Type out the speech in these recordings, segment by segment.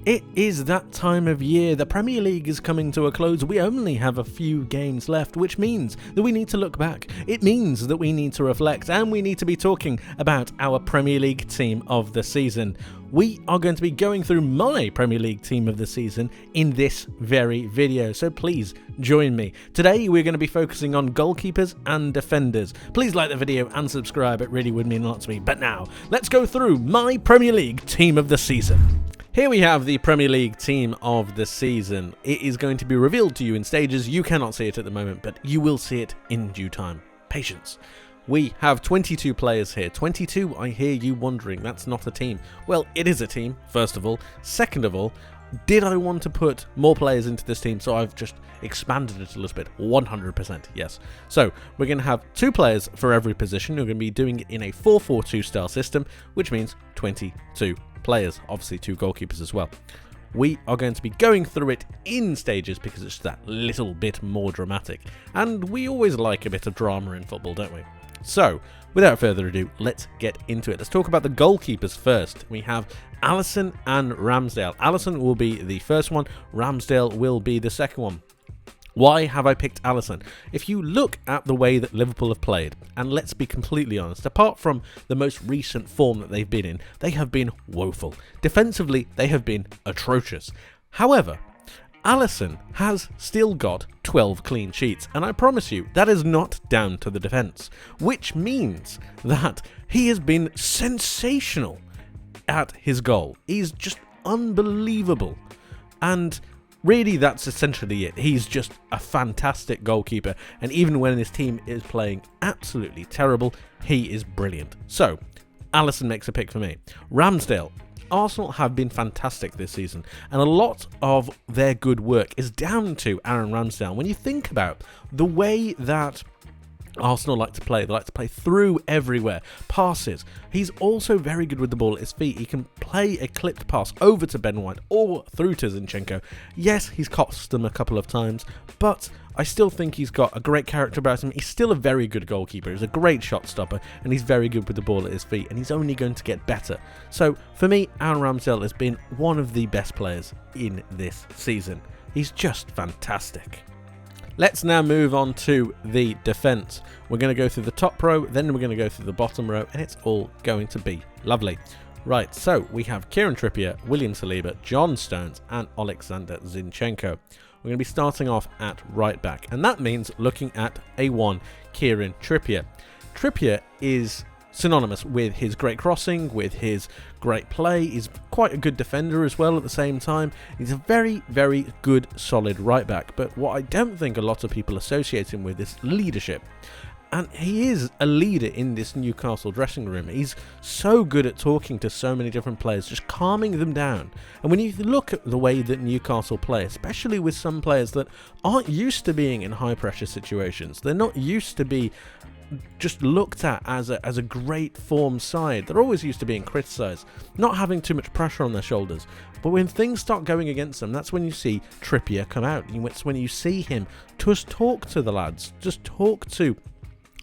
It is that time of year. The Premier League is coming to a close. We only have a few games left, which means that we need to look back. It means that we need to reflect, and we need to be talking about our Premier League team of the season. We are going to be going through my Premier League team of the season in this very video, so please join me. Today we're going to be focusing on goalkeepers and defenders. Please like the video and subscribe, it really would mean a lot to me. But now, let's go through my Premier League team of the season. Here we have the Premier League team of the season. It is going to be revealed to you in stages. You cannot see it at the moment, but you will see it in due time. Patience. We have 22 players here. 22, I hear you wondering, that's not a team. Well, it is a team, first of all. Second of all, did I want to put more players into this team? So I've just expanded it a little bit. 100%, yes. So we're going to have 2 players for every position. We're going to be doing it in a 4-4-2 style system, which means 22 players, obviously 2 goalkeepers as well. We are going to be going through it in stages because it's that little bit more dramatic, and we always like a bit of drama in football, don't we? So without further ado, let's get into it. Let's talk about the goalkeepers first. We have Alisson and Ramsdale. Alisson will be the first one, Ramsdale will be the second one. Why have I picked Alisson? If you look at the way that Liverpool have played, and let's be completely honest, apart from the most recent form that they've been in, they have been woeful. Defensively, they have been atrocious. However, Alisson has still got 12 clean sheets, and I promise you, that is not down to the defence, which means that he has been sensational at his goal. He's just unbelievable, and really, that's essentially it. He's just a fantastic goalkeeper, and even when his team is playing absolutely terrible, he is brilliant. So, Alisson makes a pick for me. Ramsdale. Arsenal have been fantastic this season, and a lot of their good work is down to Aaron Ramsdale. When you think about the way that Arsenal like to play, they like to play through everywhere, passes. He's also very good with the ball at his feet. He can play a clipped pass over to Ben White or through to Zinchenko. Yes, he's cost them a couple of times, but I still think he's got a great character about him. He's still a very good goalkeeper. He's a great shot stopper, and he's very good with the ball at his feet, and he's only going to get better. So for me, Aaron Ramsdale has been one of the best players in this season. He's just fantastic. Let's now move on to the defence. We're going to go through the top row, then we're going to go through the bottom row, and it's all going to be lovely. Right, so we have Kieran Trippier, William Saliba, John Stones, and Alexander Zinchenko. We're going to be starting off at right back, and that means looking at A1 Kieran Trippier. Trippier is synonymous with his great crossing, with his great play. He's quite a good defender as well at the same time. He's a very, very good, solid right back. But what I don't think a lot of people associate him with is leadership. And he is a leader in this Newcastle dressing room. He's so good at talking to so many different players, just calming them down. And when you look at the way that Newcastle play, especially with some players that aren't used to being in high pressure situations, they're not used to be just looked at as a great form side. They're always used to being criticised, not having too much pressure on their shoulders. But when things start going against them, that's when you see Trippier come out. It's when you see him just talk to the lads, just talk to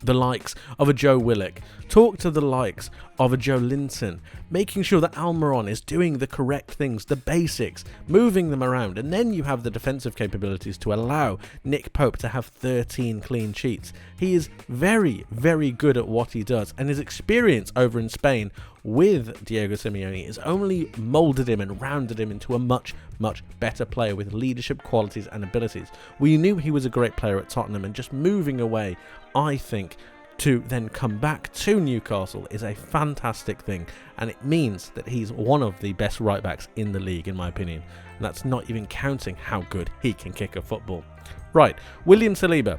the likes of a Joe Willock, talk to the likes of a Joe Linton, making sure that Almiron is doing the correct things, the basics, moving them around, and then you have the defensive capabilities to allow Nick Pope to have 13 clean sheets. He is very, very good at what he does, and his experience over in Spain with Diego Simeone has only moulded him and rounded him into a much, much better player with leadership qualities and abilities. We knew he was a great player at Tottenham, and just moving away, I think, to then come back to Newcastle is a fantastic thing, and it means that he's one of the best right backs in the league, in my opinion, and that's not even counting how good he can kick a football. Right, William Saliba.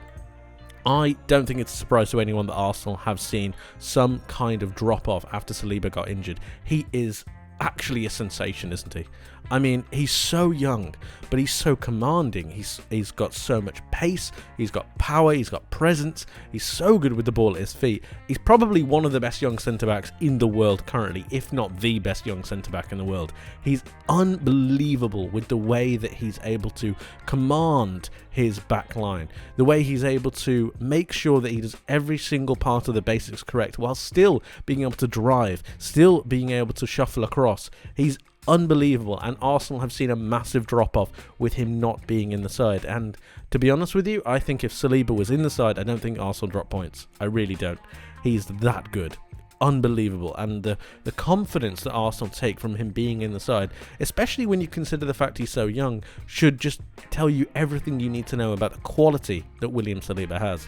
I don't think it's a surprise to anyone that Arsenal have seen some kind of drop-off after Saliba got injured. He is actually a sensation, isn't he? I mean, he's so young, but he's so commanding. He's got so much pace, he's got power, he's got presence, he's so good with the ball at his feet. He's probably one of the best young centre-backs in the world currently, if not the best young centre-back in the world. He's unbelievable with the way that he's able to command his back line, the way he's able to make sure that he does every single part of the basics correct, while still being able to drive, still being able to shuffle across. He's unbelievable, and Arsenal have seen a massive drop-off with him not being in the side. And to be honest with you, I think if Saliba was in the side, I don't think Arsenal drop points. I really don't. He's that good. Unbelievable. And the confidence that Arsenal take from him being in the side, especially when you consider the fact he's so young, should just tell you everything you need to know about the quality that William Saliba has.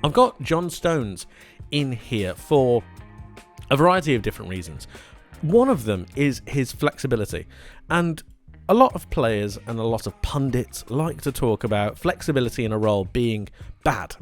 I've got John Stones in here for a variety of different reasons. One of them is his flexibility, and a lot of players and a lot of pundits like to talk about flexibility in a role being bad,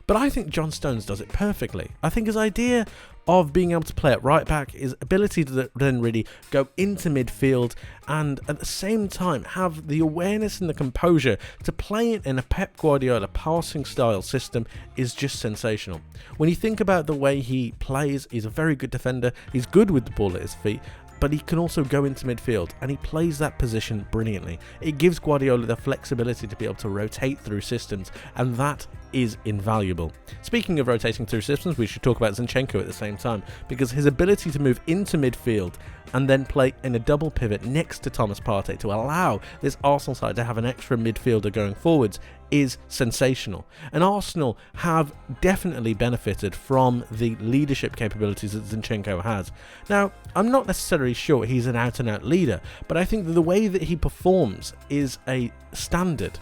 but I think John Stones does it perfectly. I think his idea of being able to play at right back, his ability to then really go into midfield and at the same time have the awareness and the composure to play it in a Pep Guardiola passing style system is just sensational. When you think about the way he plays, he's a very good defender, he's good with the ball at his feet, but he can also go into midfield, and he plays that position brilliantly. It gives Guardiola the flexibility to be able to rotate through systems, and that is invaluable. Speaking of rotating through systems, we should talk about Zinchenko at the same time, because his ability to move into midfield and then play in a double pivot next to Thomas Partey to allow this Arsenal side to have an extra midfielder going forwards is sensational. And Arsenal have definitely benefited from the leadership capabilities that Zinchenko has. Now, I'm not necessarily sure he's an out-and-out leader, but I think that the way that he performs is a standard.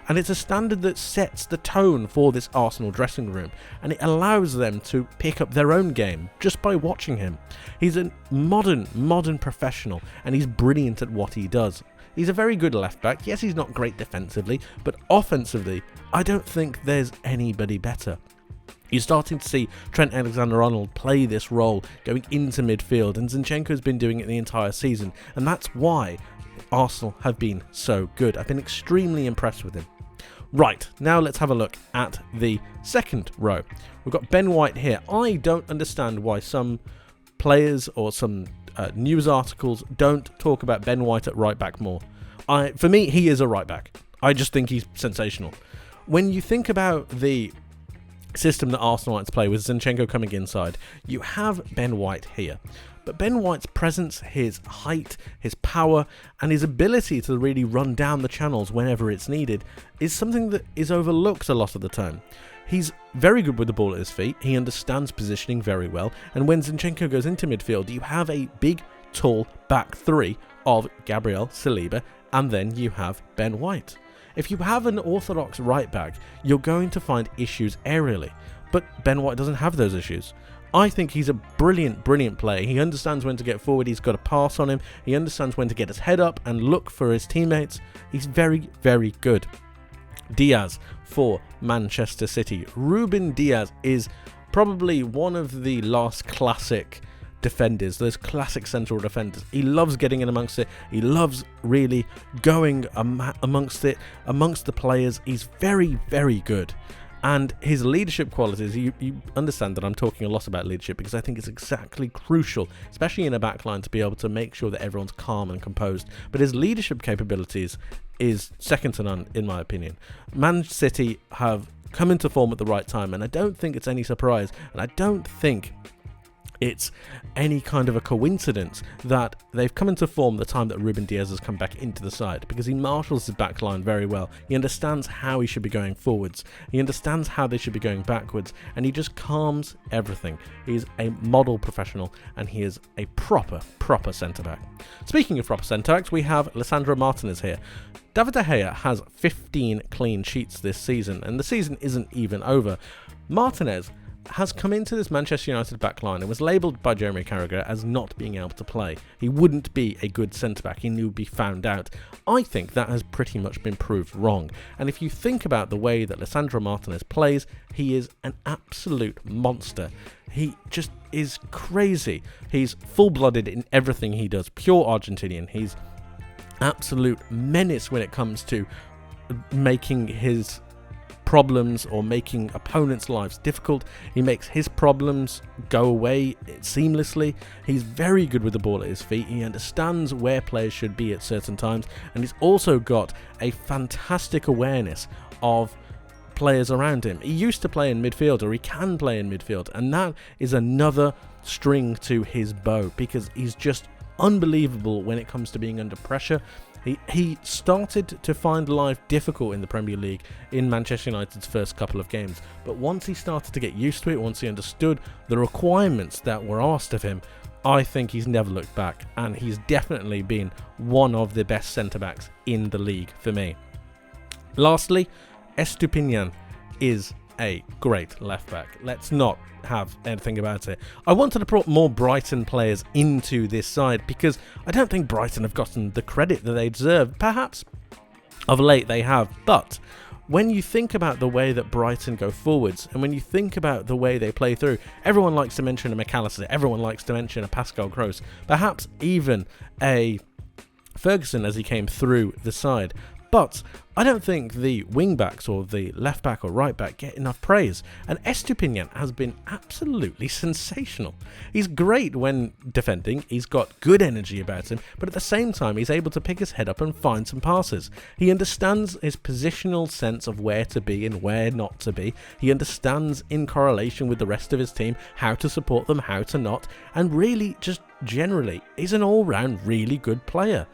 And it's a standard that sets the tone for this Arsenal dressing room, and it allows them to pick up their own game just by watching him. He's a modern professional, and he's brilliant at what he does. He's a very good left back. Yes, he's not great defensively, but offensively, I don't think there's anybody better. You're starting to see Trent Alexander-Arnold play this role going into midfield, and Zinchenko's been doing it the entire season, and that's why Arsenal have been so good. I've been extremely impressed with him. Right, now let's have a look at the second row. We've got Ben White here. I don't understand why some players or some news articles don't talk about Ben White at right back more. For me, he is a right back. I just think he's sensational. When you think about the system that Arsenal like to play with Zinchenko coming inside, you have Ben White here. But Ben White's presence, his height, his power, and his ability to really run down the channels whenever it's needed is something that is overlooked a lot of the time. He's very good with the ball at his feet, he understands positioning very well, and when Zinchenko goes into midfield, you have a big, tall back three of Gabriel, Saliba, and then you have Ben White. If you have an orthodox right back, you're going to find issues aerially, but Ben White doesn't have those issues. I think he's a brilliant player. He understands when to get forward, he's got a pass on him, he understands when to get his head up and look for his teammates. He's very good. Diaz for Manchester City. Ruben Diaz is probably one of the last classic defenders, those classic central defenders. He loves getting in amongst it, he loves really going amongst the players. He's very good. And his leadership qualities, you understand that I'm talking a lot about leadership because I think it's exactly crucial, especially in a backline, to be able to make sure that everyone's calm and composed. But his leadership capabilities is second to none, in my opinion. Man City have come into form at the right time, and I don't think it's any surprise, and I don't think it's any kind of a coincidence that they've come into form the time that Ruben Diaz has come back into the side, because he marshals his back line very well. He understands how he should be going forwards, he understands how they should be going backwards, and he just calms everything. He's a model professional, and he is a proper centre-back. Speaking of proper centre-backs, we have Lisandro Martinez here. David De Gea has 15 clean sheets this season, and the season isn't even over. Martinez has come into this Manchester United backline and was labelled by Jeremy Carragher as not being able to play. He wouldn't be a good centre-back, he would be found out. I think that has pretty much been proved wrong, and if you think about the way that Lisandro Martinez plays, he is an absolute monster. He just is crazy. He's full-blooded in everything he does, pure Argentinian. He's absolute menace when it comes to making his problems or making opponents' lives difficult. He makes his problems go away seamlessly. He's very good with the ball at his feet. He understands where players should be at certain times, and he's also got a fantastic awareness of players around him. He used to play in midfield, or he can play in midfield, and that is another string to his bow, because he's just unbelievable when it comes to being under pressure. He started to find life difficult in the Premier League in Manchester United's first couple of games, but once he started to get used to it, once he understood the requirements that were asked of him, I think he's never looked back, and he's definitely been one of the best centre-backs in the league for me. Lastly, Estupiñán is a great left-back. Let's not have anything about it. I wanted to put more Brighton players into this side because I don't think Brighton have gotten the credit that they deserve. Perhaps of late they have, but when you think about the way that Brighton go forwards, and when you think about the way they play through, everyone likes to mention a McAllister, everyone likes to mention a Pascal Gross, perhaps even a Ferguson as he came through the side. But I don't think the wing-backs or the left-back or right-back get enough praise, and Estupiñán has been absolutely sensational. He's great when defending, he's got good energy about him, but at the same time he's able to pick his head up and find some passes. He understands his positional sense of where to be and where not to be. He understands, in correlation with the rest of his team, how to support them, how to not, and really, just generally, he's an all-round really good player.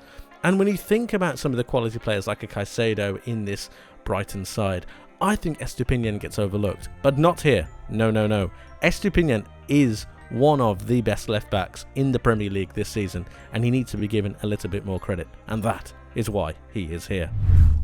And when you think about some of the quality players like a Caicedo in this Brighton side, I think Estupiñán gets overlooked. But not here. No, no, no. Estupiñán is one of the best left-backs in the Premier League this season, and he needs to be given a little bit more credit. And that is why he is here.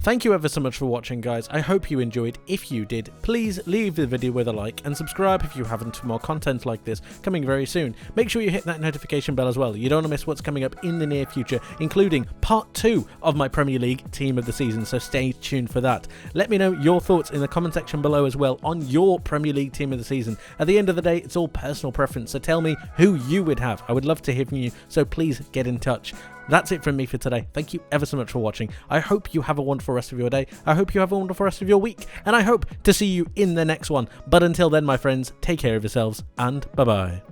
Thank you ever so much for watching, guys. I hope you enjoyed. If you did, please leave the video with a like and subscribe if you haven't for more content like this coming very soon. Make sure you hit that notification bell as well. You don't want to miss what's coming up in the near future, including part 2 of my Premier League team of the season, so stay tuned for that. Let me know your thoughts in the comment section below as well on your Premier League team of the season. At the end of the day, it's all personal preference, so tell me who you would have. I would love to hear from you, so please get in touch. That's it from me for today. Thank you ever so much for watching. I hope you have a wonderful rest of your day. I hope you have a wonderful rest of your week. And I hope to see you in the next one. But until then, my friends, take care of yourselves and bye-bye.